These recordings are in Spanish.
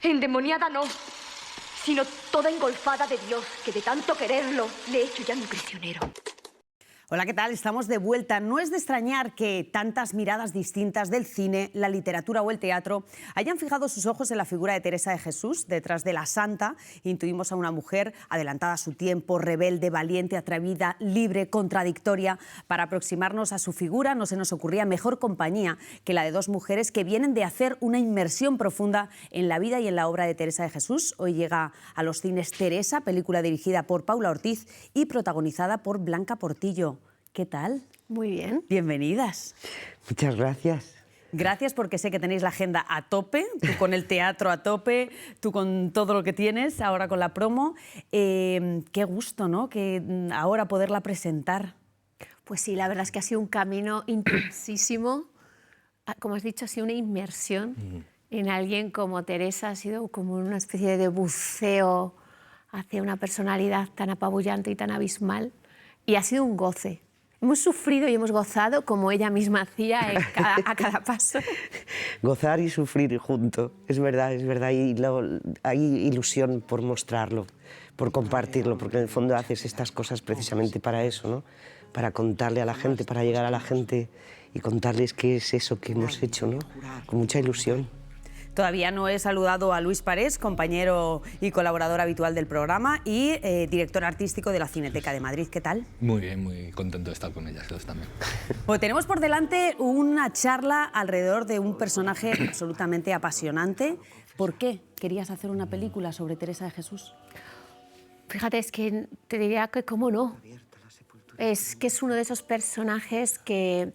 Endemoniada no, sino toda engolfada de Dios, que de tanto quererlo le he hecho ya mi prisionero. Hola, ¿qué tal? Estamos de vuelta. No es de extrañar que tantas miradas distintas del cine, la literatura o el teatro hayan fijado sus ojos en la figura de Teresa de Jesús. Detrás de la santa intuimos a una mujer adelantada a su tiempo, rebelde, valiente, atrevida, libre, contradictoria. Para aproximarnos a su figura no se nos ocurría mejor compañía que la de dos mujeres que vienen de hacer una inmersión profunda en la vida y en la obra de Teresa de Jesús. Hoy llega a los cines Teresa, película dirigida por Paula Ortiz y protagonizada por Blanca Portillo. ¿Qué tal? Muy bien. Bienvenidas. Muchas gracias. Gracias porque sé que tenéis la agenda a tope, tú con el teatro a tope, tú con todo lo que tienes, ahora con la promo. Qué gusto, ¿no?, que ahora poderla presentar. Pues sí, la verdad es que ha sido un camino intensísimo. Como has dicho, ha sido una inmersión en alguien como Teresa. Ha sido como una especie de buceo hacia una personalidad tan apabullante y tan abismal. Y ha sido un goce. Hemos sufrido y hemos gozado como ella misma hacía a cada paso. Gozar y sufrir juntos, es verdad, y hay ilusión por mostrarlo, por compartirlo, porque en el fondo haces estas cosas precisamente para eso, ¿no? Para contarle a la gente, para llegar a la gente y contarles qué es eso que hemos hecho, ¿no? Con mucha ilusión. Todavía no he saludado a Luis Parés, compañero y colaborador habitual del programa y director artístico de la Cineteca de Madrid. ¿Qué tal? Muy bien, muy contento de estar con ellas dos también. Pues tenemos por delante una charla alrededor de un personaje absolutamente apasionante. ¿Por qué querías hacer una película sobre Teresa de Jesús? Fíjate, es que te diría que cómo no. Es que es uno de esos personajes que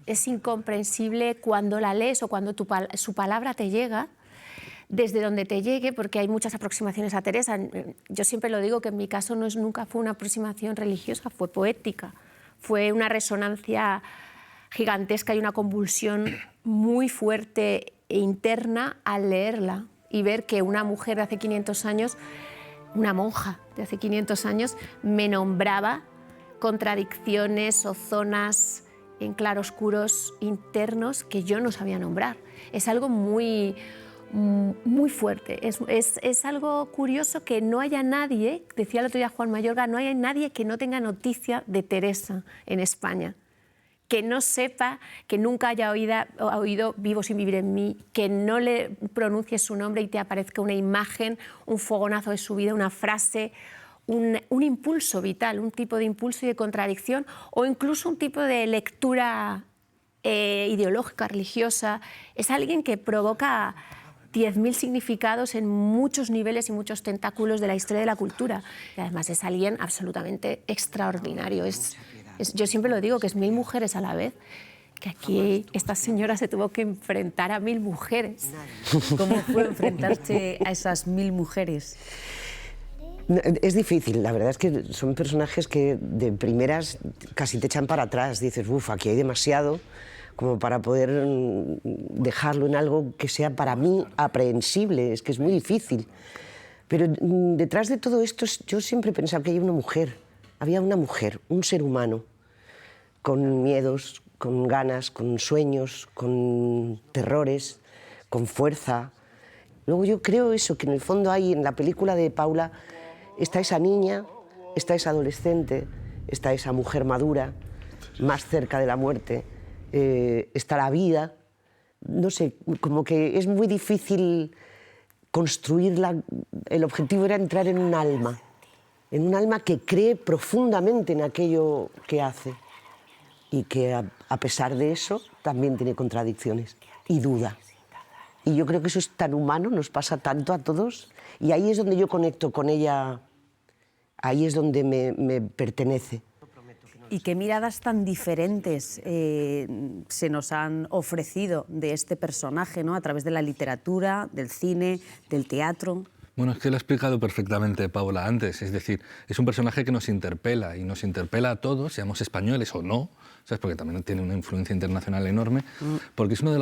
es incomprensible cuando la lees o cuando su palabra te llega, desde donde te llegue, porque hay muchas aproximaciones a Teresa. Yo siempre lo digo que en mi caso nunca fue una aproximación religiosa, fue poética, fue una resonancia gigantesca y una convulsión muy fuerte e interna al leerla y ver que una mujer de hace 500 años, una monja de hace 500 años, me nombraba contradicciones o zonas en claroscuros internos que yo no sabía nombrar. Es algo muy fuerte. Es algo curioso que no haya nadie, decía el otro día Juan Mayorga, no haya nadie que no tenga noticia de Teresa en España, que no sepa, que nunca haya oído Vivo sin vivir en mí, que no le pronuncie su nombre y te aparezca una imagen, un fogonazo de su vida, una frase, un impulso vital, un tipo de impulso y de contradicción, o incluso un tipo de lectura ideológica, religiosa. Es alguien que provoca 10.000 significados en muchos niveles y muchos tentáculos de la historia de la cultura. Y además es alguien absolutamente extraordinario. Yo siempre lo digo, que es 1000 mujeres a la vez, que aquí esta señora se tuvo que enfrentar a 1000 mujeres. ¿Cómo fue enfrentarse a esas 1000 mujeres? Es difícil, la verdad es que son personajes que de primeras casi te echan para atrás. Dices, uff, aquí hay demasiado como para poder dejarlo en algo que sea para mí aprehensible, es que es muy difícil. Pero detrás de todo esto yo siempre he pensado que había una mujer, un ser humano, con miedos, con ganas, con sueños, con terrores, con fuerza. Luego yo creo eso, que en el fondo hay en la película de Paula, está esa niña, está esa adolescente, está esa mujer madura, más cerca de la muerte, está la vida. No sé, como que es muy difícil construirla. El objetivo era entrar en un alma que cree profundamente en aquello que hace y que a pesar de eso también tiene contradicciones y duda. Y yo creo que eso es tan humano, nos pasa tanto a todos, y ahí es donde yo conecto con ella, ahí es donde me pertenece. ¿Y qué miradas tan diferentes se nos han ofrecido de este personaje, ¿no?, a través de la literatura, del cine, del teatro? Bueno, es que lo ha explicado perfectamente Paula antes, es decir, es un personaje que nos interpela y nos interpela a todos, seamos españoles o no, ¿sabes? Porque también tiene una influencia internacional enorme, porque es una de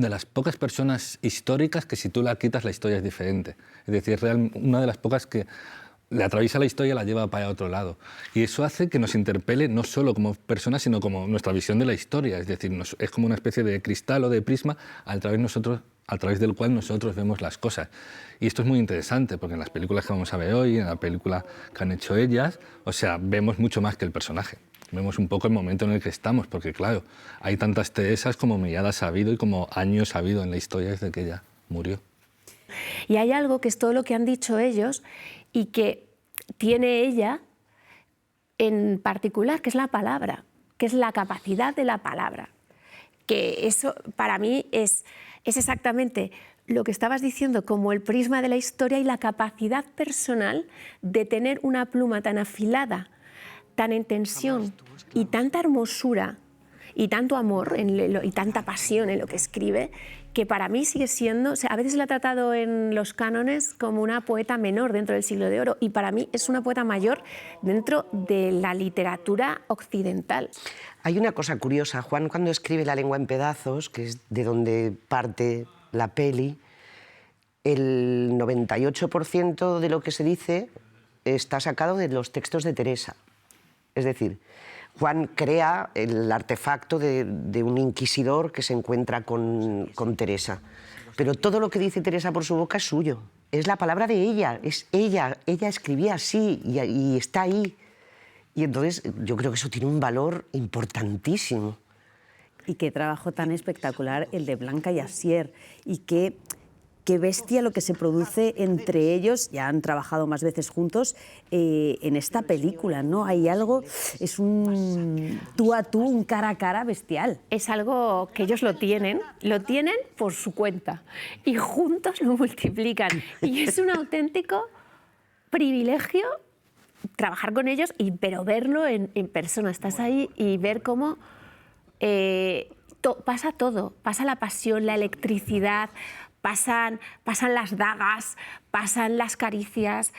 las pocas personas históricas que si tú la quitas la historia es diferente. Es decir, es una de las pocas que le atraviesa la historia y la lleva para otro lado. Y eso hace que nos interpele no solo como personas, sino como nuestra visión de la historia. Es decir, es como una especie de cristal o de prisma a través del cual nosotros vemos las cosas. Y esto es muy interesante, porque en las películas que vamos a ver hoy, en la película que han hecho ellas, o sea, vemos mucho más que el personaje. Vemos un poco el momento en el que estamos, porque claro, hay tantas Teresas como miradas ha habido y como años ha habido en la historia desde que ella murió. Y hay algo que es todo lo que han dicho ellos y que tiene ella en particular, que es la palabra, que es la capacidad de la palabra. Que eso para mí es exactamente lo que estabas diciendo, como el prisma de la historia y la capacidad personal de tener una pluma tan afilada, tan en tensión y tanta hermosura y tanto amor y tanta pasión en lo que escribe, que para mí sigue siendo, o sea, a veces la ha tratado en los cánones como una poeta menor dentro del Siglo de Oro, y para mí es una poeta mayor dentro de la literatura occidental. Hay una cosa curiosa, Juan cuando escribe La lengua en pedazos, que es de donde parte la peli, el 98% de lo que se dice está sacado de los textos de Teresa. Es decir, Juan crea el artefacto de un inquisidor que se encuentra con Teresa. Pero todo lo que dice Teresa por su boca es suyo. Es la palabra de ella, es ella. Ella escribía así y está ahí. Y entonces yo creo que eso tiene un valor importantísimo. Y qué trabajo tan espectacular el de Blanca y Asier. Y qué bestia lo que se produce entre ellos, ya han trabajado más veces juntos, en esta película, ¿no? Hay algo, es un tú a tú, un cara a cara bestial. Es algo que ellos lo tienen por su cuenta y juntos lo multiplican. Y es un auténtico privilegio trabajar con ellos, pero verlo en persona. Estás ahí y ver cómo pasa todo, pasa la pasión, la electricidad, pasan las dagas, pasan las caricias,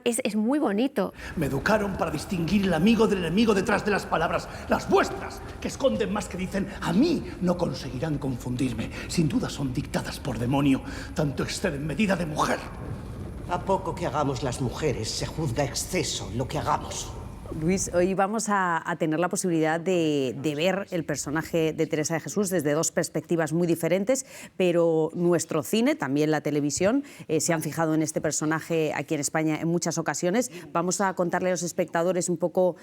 es muy bonito. Me educaron para distinguir el amigo del enemigo detrás de las palabras, las vuestras, que esconden más que dicen. A mí no conseguirán confundirme. Sin duda son dictadas por demonio. Tanto exceden medida de mujer. A poco que hagamos las mujeres, se juzga exceso lo que hagamos. Luis, hoy vamos a tener la posibilidad de ver el personaje de Teresa de Jesús desde dos perspectivas muy diferentes, pero nuestro cine, también la televisión, se han fijado en este personaje aquí en España en muchas ocasiones. Vamos a contarle a los espectadores un poco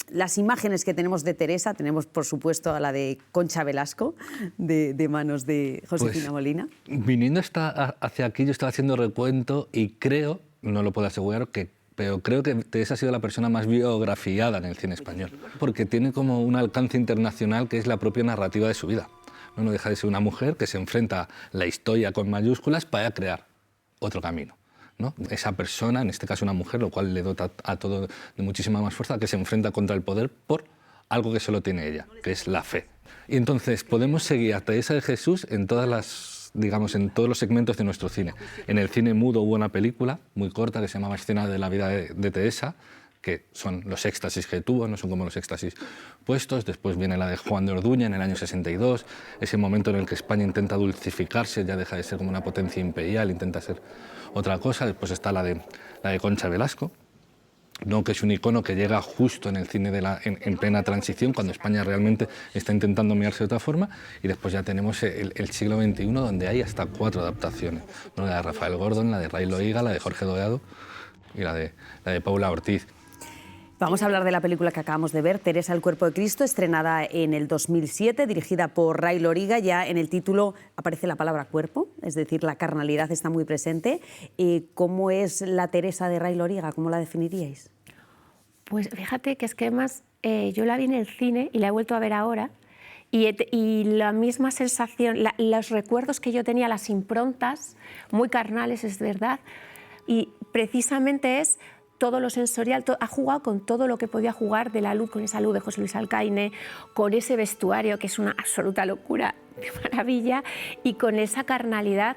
las imágenes que tenemos de Teresa. Tenemos, por supuesto, a la de Concha Velasco, de manos de Josefina Molina. Viniendo hacia aquí, yo estaba haciendo recuento y creo, no lo puedo asegurar, pero creo que Teresa ha sido la persona más biografiada en el cine español, porque tiene como un alcance internacional que es la propia narrativa de su vida. No deja de ser una mujer que se enfrenta a la historia con mayúsculas para crear otro camino, ¿no? Esa persona, en este caso una mujer, lo cual le dota a todo de muchísima más fuerza, que se enfrenta contra el poder por algo que solo tiene ella, que es la fe. Y entonces podemos seguir a Teresa de Jesús en todas en todos los segmentos de nuestro cine. En el cine mudo hubo una película muy corta que se llamaba Escena de la vida de Teresa, que son los éxtasis que tuvo, no son como los éxtasis puestos. Después viene la de Juan de Orduña en el año 62, ese momento en el que España intenta dulcificarse, ya deja de ser como una potencia imperial, intenta ser otra cosa. Después está la de Concha Velasco, ¿no? Que es un icono que llega justo en el cine en plena transición, cuando España realmente está intentando mirarse de otra forma. Y después ya tenemos el siglo XXI, donde hay hasta 4 adaptaciones, ¿no? La de Rafael Gordon, la de Ray Loiga, la de Jorge Dorado y la de Paula Ortiz. Vamos a hablar de la película que acabamos de ver, Teresa, el cuerpo de Cristo, estrenada en el 2007, dirigida por Ray Loriga. Ya en el título aparece la palabra cuerpo, es decir, la carnalidad está muy presente. ¿Cómo es la Teresa de Ray Loriga? ¿Cómo la definiríais? Pues fíjate que es que además yo la vi en el cine y la he vuelto a ver ahora, y la misma sensación, los recuerdos que yo tenía, las improntas muy carnales, es verdad, y precisamente es todo lo sensorial, ha jugado con todo lo que podía jugar de la luz, con esa luz de José Luis Alcaine, con ese vestuario que es una absoluta locura, de maravilla, y con esa carnalidad,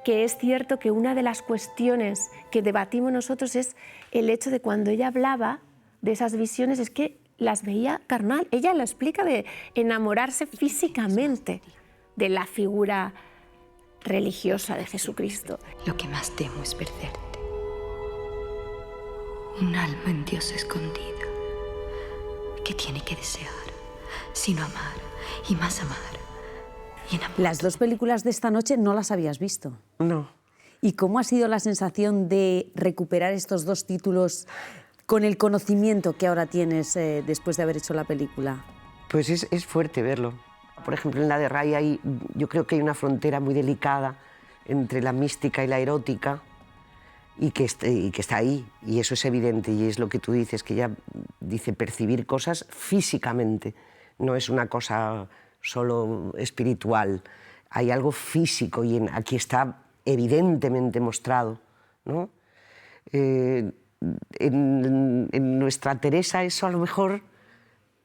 que es cierto que una de las cuestiones que debatimos nosotros es el hecho de cuando ella hablaba de esas visiones, es que las veía carnal. Ella lo explica, de enamorarse físicamente de la figura religiosa de Jesucristo. Lo que más temo es perderte. Un alma en Dios escondida. ¿Qué tiene que desear? Sino amar, y más amar, y enamorar. Las dos películas de esta noche no las habías visto. No. ¿Y cómo ha sido la sensación de recuperar estos dos títulos con el conocimiento que ahora tienes después de haber hecho la película? Pues es fuerte verlo. Por ejemplo, en la de Ray yo creo que hay una frontera muy delicada entre la mística y la erótica y que está ahí, y eso es evidente, y es lo que tú dices, que ella dice percibir cosas físicamente, no es una cosa solo espiritual, hay algo físico y aquí está evidentemente mostrado, ¿no? En nuestra Teresa eso a lo mejor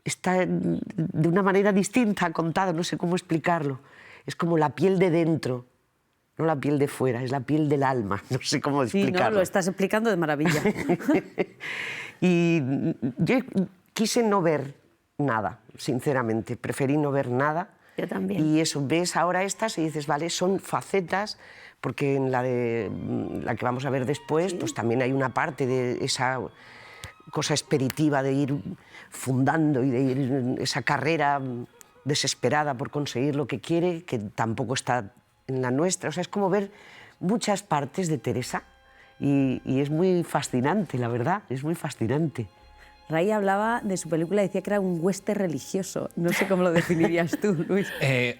está de una manera distinta contado, no sé cómo explicarlo. Es como la piel de dentro, no la piel de fuera, es la piel del alma, no sé cómo explicarlo. Sí, no, lo estás explicando de maravilla. Y yo quise no ver nada, sinceramente, preferí no ver nada. Yo también. Y eso, ves ahora estas y dices, vale, son facetas, porque en la que vamos a ver después, pues también hay una parte de esa cosa espiritiva de ir fundando y de ir en esa carrera desesperada por conseguir lo que quiere, que tampoco está en la nuestra. O sea, es como ver muchas partes de Teresa y es muy fascinante, la verdad, es muy fascinante. Ray hablaba de su película, decía que era un western religioso. No sé cómo lo definirías tú, Luis.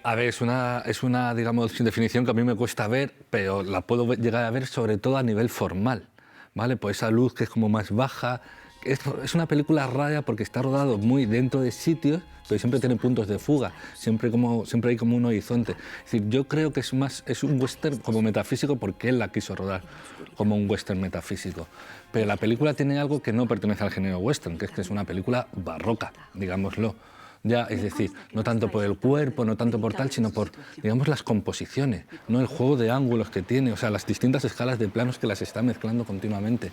A ver, es una, digamos, definición que a mí me cuesta ver, pero la puedo llegar a ver sobre todo a nivel formal, ¿vale? Por esa luz que es como más baja. Es una película rara porque está rodado muy dentro de sitios, pero siempre tiene puntos de fuga, siempre hay como un horizonte. Es decir, yo creo que es un western como metafísico porque él la quiso rodar como un western metafísico. Pero la película tiene algo que no pertenece al género western, que es una película barroca, digámoslo. Ya, es decir, no tanto por el cuerpo, no tanto por tal, sino por, digamos, las composiciones, no el juego de ángulos que tiene, o sea, las distintas escalas de planos que las está mezclando continuamente.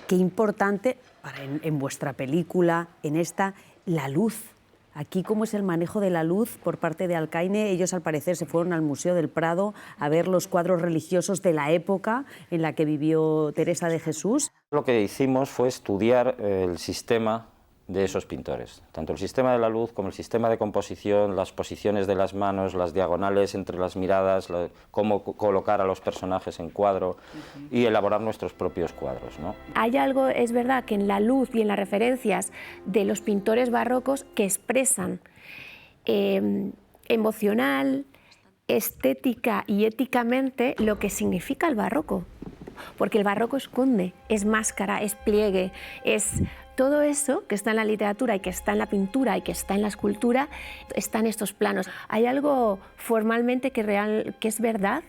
Qué importante en vuestra película, en esta, la luz. Aquí, ¿cómo es el manejo de la luz por parte de Alcaine? Ellos, al parecer, se fueron al Museo del Prado a ver los cuadros religiosos de la época en la que vivió Teresa de Jesús. Lo que hicimos fue estudiar el sistema de esos pintores, tanto el sistema de la luz como el sistema de composición, las posiciones de las manos, las diagonales entre las miradas, cómo colocar a los personajes en cuadro y elaborar nuestros propios cuadros, ¿no? Hay algo, es verdad, que en la luz y en las referencias de los pintores barrocos que expresan emocional, estética y éticamente lo que significa el barroco. Porque el barroco esconde, es máscara, es pliegue, es todo eso que está en la literatura y que está en la pintura y que está en la escultura, está en estos planos. Hay algo formalmente que es verdad,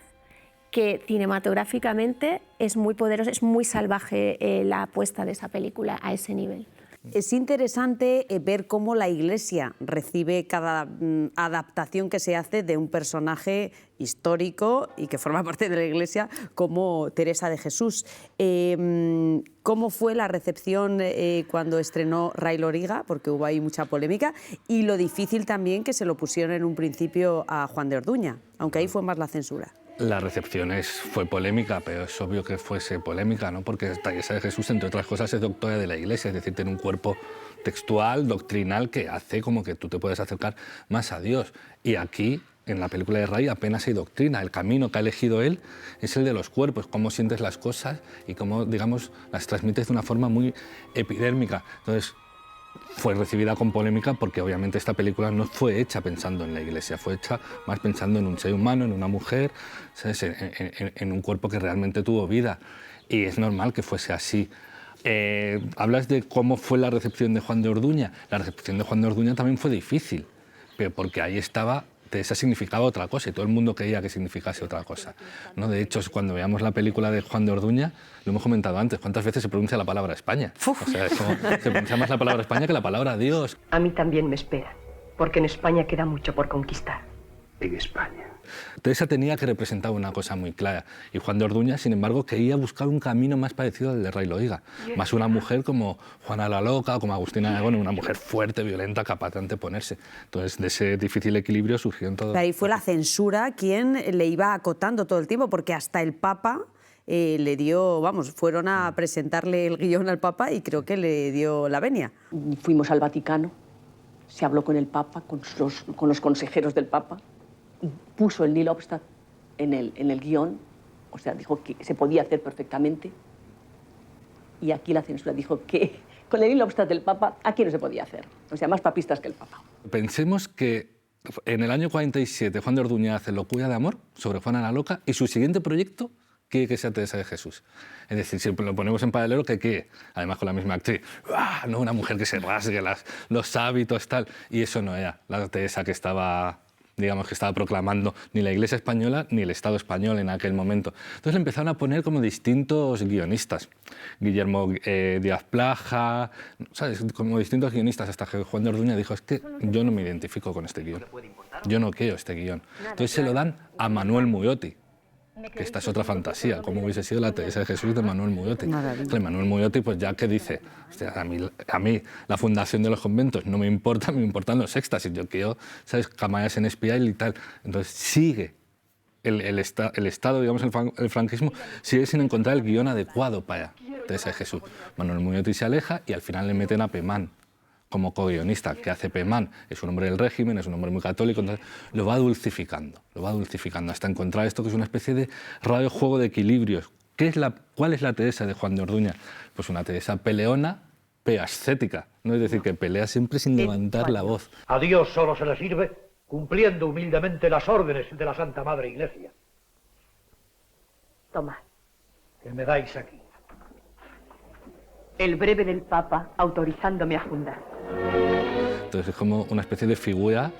que cinematográficamente es muy poderoso, es muy salvaje la apuesta de esa película a ese nivel. Es interesante ver cómo la Iglesia recibe cada adaptación que se hace de un personaje histórico y que forma parte de la Iglesia como Teresa de Jesús. ¿Cómo fue la recepción cuando estrenó Ray Loriga? Porque hubo ahí mucha polémica, y lo difícil también que se lo pusieron en un principio a Juan de Orduña, aunque ahí fue más la censura. La recepción fue polémica, pero es obvio que fuese polémica, ¿no? Porque Teresa de Jesús, entre otras cosas, es doctora de la Iglesia, es decir, tiene un cuerpo textual, doctrinal, que hace como que tú te puedes acercar más a Dios. Y aquí, en la película de Ray, apenas hay doctrina. El camino que ha elegido él es el de los cuerpos, cómo sientes las cosas y cómo, digamos, las transmites de una forma muy epidérmica. Entonces, fue recibida con polémica porque obviamente esta película no fue hecha pensando en la Iglesia, fue hecha más pensando en un ser humano, en una mujer, ¿sabes? En un cuerpo que realmente tuvo vida, y es normal que fuese así. Hablas de cómo fue la recepción de Juan de Orduña. La recepción de Juan de Orduña también fue difícil, pero porque ahí estaba, Teresa significaba otra cosa y todo el mundo quería que significase otra cosa, ¿no? De hecho, cuando veamos la película de Juan de Orduña, lo hemos comentado antes, ¿cuántas veces se pronuncia la palabra España? O sea, se pronuncia más la palabra España que la palabra Dios. A mí también me esperan, porque en España queda mucho por conquistar. En España. Teresa tenía que representar una cosa muy clara, y Juan de Orduña, sin embargo, quería buscar un camino más parecido al de Ray Loriga, más una mujer como Juana la Loca o como Agustina de Aragón, una mujer fuerte, violenta, capaz de anteponerse. Entonces, de ese difícil equilibrio surgió todo. Ahí fue la censura quien le iba acotando todo el tiempo, porque hasta el Papa le dio, vamos, fueron a presentarle el guión al Papa y creo que le dio la venia. Fuimos al Vaticano, se habló con el Papa, con los consejeros del Papa, y puso el Nil Obstat en el guión, o sea, dijo que se podía hacer perfectamente, y aquí la censura dijo que con el Nil Obstat del Papa aquí no se podía hacer, o sea, más papistas que el Papa. Pensemos que en el año 47 Juan de Orduña hace Locura de amor sobre Juana la Loca y su siguiente proyecto quiere que sea Teresa de Jesús. Es decir, si lo ponemos en paralelo, que además con la misma actriz, no una mujer que se rasgue los hábitos, tal, y eso no era la Teresa que estaba, digamos, que estaba proclamando ni la Iglesia española ni el Estado español en aquel momento. Entonces le empezaron a poner como distintos guionistas. Guillermo Díaz Plaja, ¿sabes? Como distintos guionistas, hasta que Juan de Orduña dijo, es que yo no me identifico con este guión, yo no quiero este guión. Entonces se lo dan a Manuel Muyotti, que esta es otra fantasía, como hubiese sido la Teresa de Jesús de Manuel Muyotti. Manuel Muyotti, pues ya que dice, hostia, a mí la fundación de los conventos no me importa, me importan los éxtasis, yo quiero, ¿sabes?, camallas en espiral y tal. Entonces sigue el Estado, digamos, el franquismo, sigue sin encontrar el guión adecuado para Teresa de Jesús. Manuel Muyotti se aleja y al final le meten a Pemán como co-guionista. ¿Qué hace Pemán? Es un hombre del régimen, es un hombre muy católico, entonces lo va dulcificando hasta encontrar esto que es una especie de raro juego de equilibrios. ¿Cuál es la Teresa de Juan de Orduña? Pues una Teresa peleona, pero ascética, ¿no? Es decir, que pelea siempre sin levantar la voz. A Dios solo se le sirve cumpliendo humildemente las órdenes de la Santa Madre Iglesia. Tomad. ¿Qué me dais aquí? El breve del Papa autorizándome a fundar. Entonces es como una especie de figura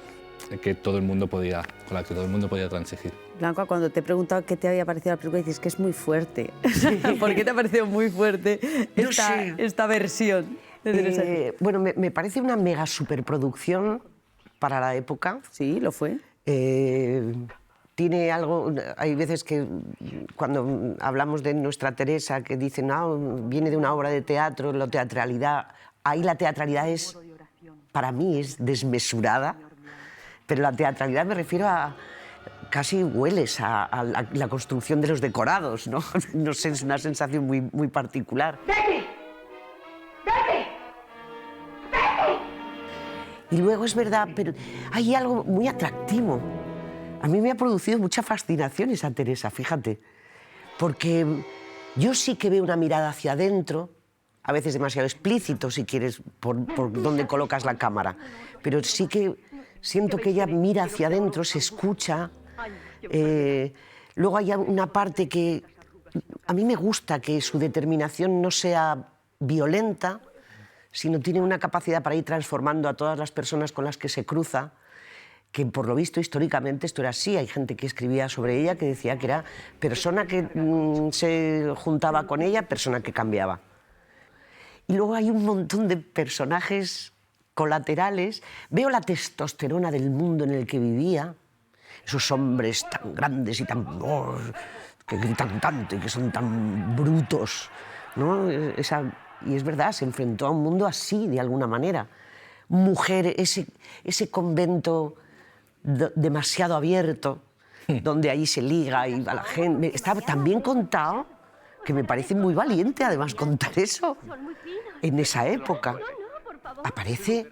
que todo el mundo podía, con la que todo el mundo podía transigir. Blanca, cuando te he preguntado qué te había parecido la película, dices que es muy fuerte. ¿Por qué te ha parecido muy fuerte esta versión? Bueno, me parece una mega superproducción para la época. Sí, lo fue. Tiene algo, hay veces que cuando hablamos de nuestra Teresa que dicen, viene de una obra de teatro, la teatralidad, ahí la teatralidad es, para mí es desmesurada, pero la teatralidad me refiero a, casi hueles a la construcción de los decorados, ¿no? No sé, es una sensación muy particular. ¡Vete! ¡Vete! ¡Vete! Y luego es verdad, pero hay algo muy atractivo. A mí me ha producido mucha fascinación esa Teresa, fíjate, porque yo sí que veo una mirada hacia adentro, a veces demasiado explícito, si quieres, por dónde colocas la cámara, pero sí que siento que ella mira hacia adentro, se escucha. Luego hay una parte que a mí me gusta, que su determinación no sea violenta, sino tiene una capacidad para ir transformando a todas las personas con las que se cruza, que por lo visto históricamente esto era así. Hay gente que escribía sobre ella que decía que era persona que se juntaba con ella, persona que cambiaba. Y luego hay un montón de personajes colaterales. Veo la testosterona del mundo en el que vivía, esos hombres tan grandes y tan... que gritan tanto y que son tan brutos, ¿no? Y es verdad, se enfrentó a un mundo así, de alguna manera. Mujer, ese convento demasiado abierto, donde ahí se liga y va la gente. Está tan bien contado que me parece muy valiente, además, contar eso en esa época. Aparece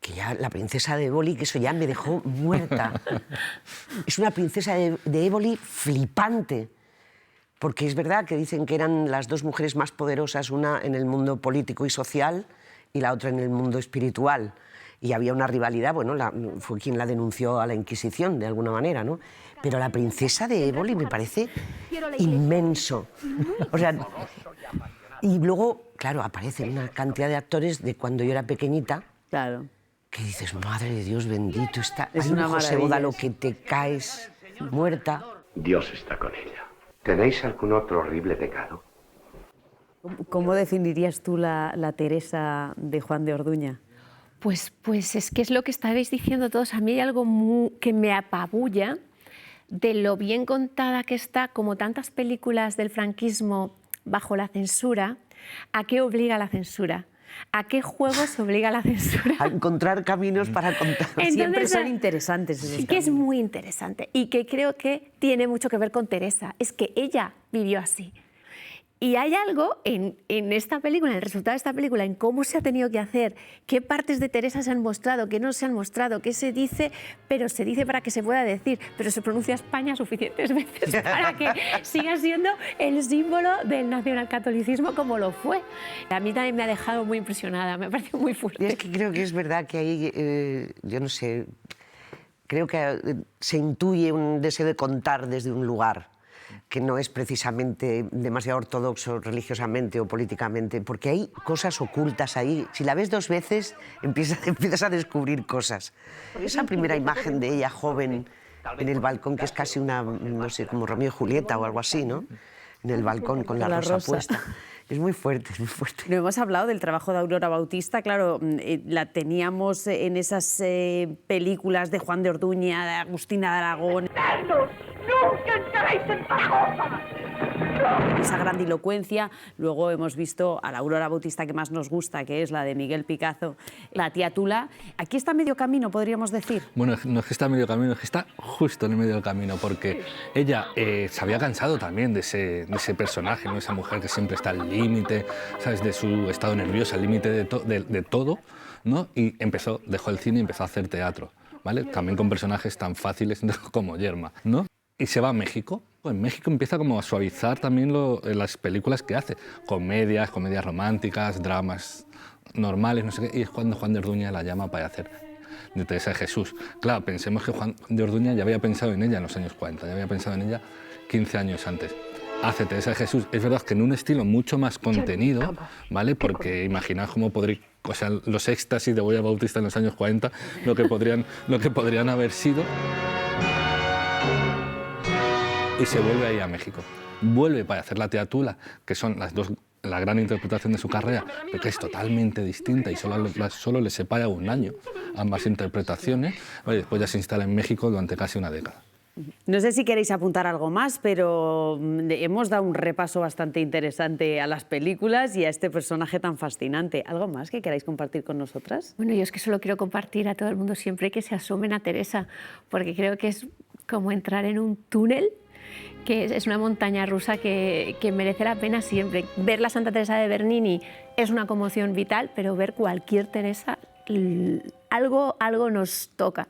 que ya la princesa de Éboli, que eso ya me dejó muerta. Es una princesa de Éboli flipante, porque es verdad que dicen que eran las dos mujeres más poderosas, una en el mundo político y social y la otra en el mundo espiritual. Y había una rivalidad, bueno, fue quien la denunció a la Inquisición, de alguna manera, ¿no? Pero la princesa de Éboli me parece inmenso. O sea, y luego, claro, aparecen una cantidad de actores de cuando yo era pequeñita, claro, que dices, madre de Dios bendito, es hay una un José maravilla. Bódalo que te caes muerta. Dios está con ella. ¿Tenéis algún otro horrible pecado? ¿Cómo definirías tú la Teresa de Juan de Orduña? Pues es que es lo que estabais diciendo todos. A mí hay algo que me apabulla de lo bien contada que está, como tantas películas del franquismo bajo la censura. ¿A qué obliga la censura? ¿A qué juegos obliga la censura? A encontrar caminos para contar. Entonces, siempre son interesantes. Sí, que es muy interesante y que creo que tiene mucho que ver con Teresa. Es que ella vivió así. Y hay algo en esta película, en el resultado de esta película, en cómo se ha tenido que hacer, qué partes de Teresa se han mostrado, qué no se han mostrado, qué se dice, pero se dice para que se pueda decir, pero se pronuncia España suficientes veces para que siga siendo el símbolo del nacionalcatolicismo como lo fue. A mí también me ha dejado muy impresionada, me ha parecido muy fuerte. Y es que creo que es verdad que ahí, yo no sé, creo que se intuye un deseo de contar desde un lugar que no es precisamente demasiado ortodoxo religiosamente o políticamente, porque hay cosas ocultas ahí. Si la ves 2 veces, empiezas a descubrir cosas. Esa primera imagen de ella joven en el balcón, que es casi una, no sé, como Romeo y Julieta o algo así, ¿no? En el balcón con la rosa puesta. Es muy fuerte, es muy fuerte. No hemos hablado del trabajo de Aurora Bautista, claro, la teníamos en esas películas de Juan de Orduña, de Agustina de Aragón. ¡Nunca entraréis en Zaragoza! Esa grandilocuencia. Luego hemos visto a la Aurora Bautista que más nos gusta, que es la de Miguel Picazo, la tía Tula. Aquí está medio camino, podríamos decir. Bueno, no es que está medio camino, es que está justo en el medio del camino, porque ella se había cansado también de ese personaje, ¿no? Esa mujer que siempre está al límite, ¿sabes? De su estado nervioso, al límite de todo, ¿no? Y dejó el cine y empezó a hacer teatro, ¿vale? También con personajes tan fáciles como Yerma, ¿no? Y se va a México. En México empieza como a suavizar también las películas que hace. Comedias románticas, dramas normales, no sé qué. Y es cuando Juan de Orduña la llama para hacer de Teresa de Jesús. Claro, pensemos que Juan de Orduña ya había pensado en ella en los años 40, ya había pensado en ella 15 años antes. Hace Teresa de Jesús. Es verdad que en un estilo mucho más contenido, ¿vale? Porque imaginaos cómo podría... O sea, los éxtasis de Aurora Bautista en los años 40, lo que podrían haber sido... Y se vuelve ahí a México. Vuelve para hacer la tía Tula, que son la gran interpretación de su carrera, pero que es totalmente distinta y solo le separa 1 año ambas interpretaciones. Y después ya se instala en México durante casi una década. No sé si queréis apuntar algo más, pero hemos dado un repaso bastante interesante a las películas y a este personaje tan fascinante. ¿Algo más que queráis compartir con nosotras? Bueno, yo es que solo quiero compartir a todo el mundo siempre que se asomen a Teresa, porque creo que es como entrar en un túnel, que es una montaña rusa que merece la pena siempre. Ver la Santa Teresa de Bernini es una conmoción vital, pero ver cualquier Teresa, algo nos toca.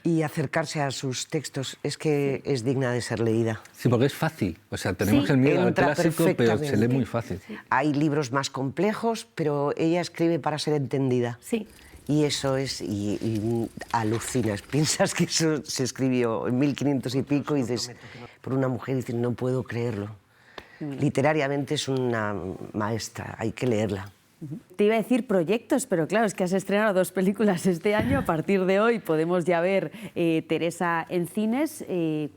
Y acercarse a sus textos es que es digna de ser leída. Sí, porque es fácil. O sea, tenemos el miedo al clásico, pero se lee muy fácil. Sí. Hay libros más complejos, pero ella escribe para ser entendida. Sí. Y eso es, y alucinas, piensas que eso se escribió en 1500 y pico y dices, por una mujer, dices, no puedo creerlo. Literariamente es una maestra, hay que leerla. Te iba a decir proyectos, pero claro, es que has estrenado 2 películas este año. A partir de hoy podemos ya ver Teresa en cines.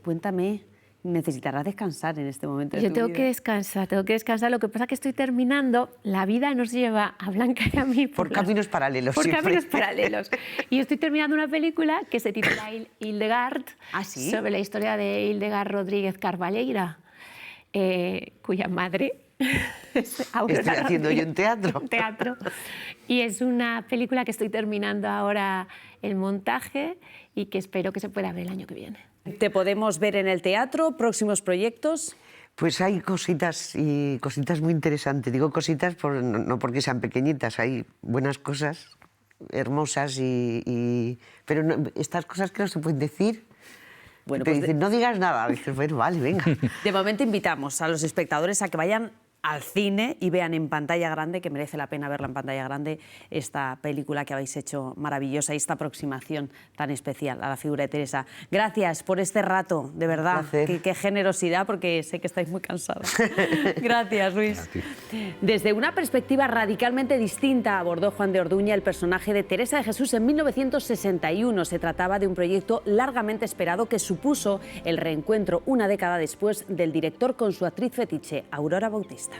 Cuéntame, necesitarás descansar en este momento de tu vida. Tengo que descansar. Lo que pasa es que estoy terminando. La vida nos lleva a Blanca y a mí por caminos paralelos. Por caminos paralelos. Y estoy terminando una película que se titula Hildegard, sobre la historia de Hildegard Rodríguez Carballeira, cuya madre... Estoy haciendo yo en teatro. Y es una película que estoy terminando ahora el montaje y que espero que se pueda ver el año que viene. ¿Te podemos ver en el teatro? ¿Próximos proyectos? Pues hay cositas y cositas muy interesantes. Digo cositas no porque sean pequeñitas, hay buenas cosas, hermosas, pero no, estas cosas que no se pueden decir. Bueno, te dicen, no digas nada. Dices, bueno, vale, venga. De momento invitamos a los espectadores a que vayan al cine y vean en pantalla grande, que merece la pena verla en pantalla grande, esta película que habéis hecho maravillosa y esta aproximación tan especial a la figura de Teresa. Gracias por este rato, de verdad. Qué generosidad, porque sé que estáis muy cansados. Gracias, Luis. Desde una perspectiva radicalmente distinta abordó Juan de Orduña el personaje de Teresa de Jesús en 1961. Se trataba de un proyecto largamente esperado que supuso el reencuentro una década después del director con su actriz fetiche, Aurora Bautista.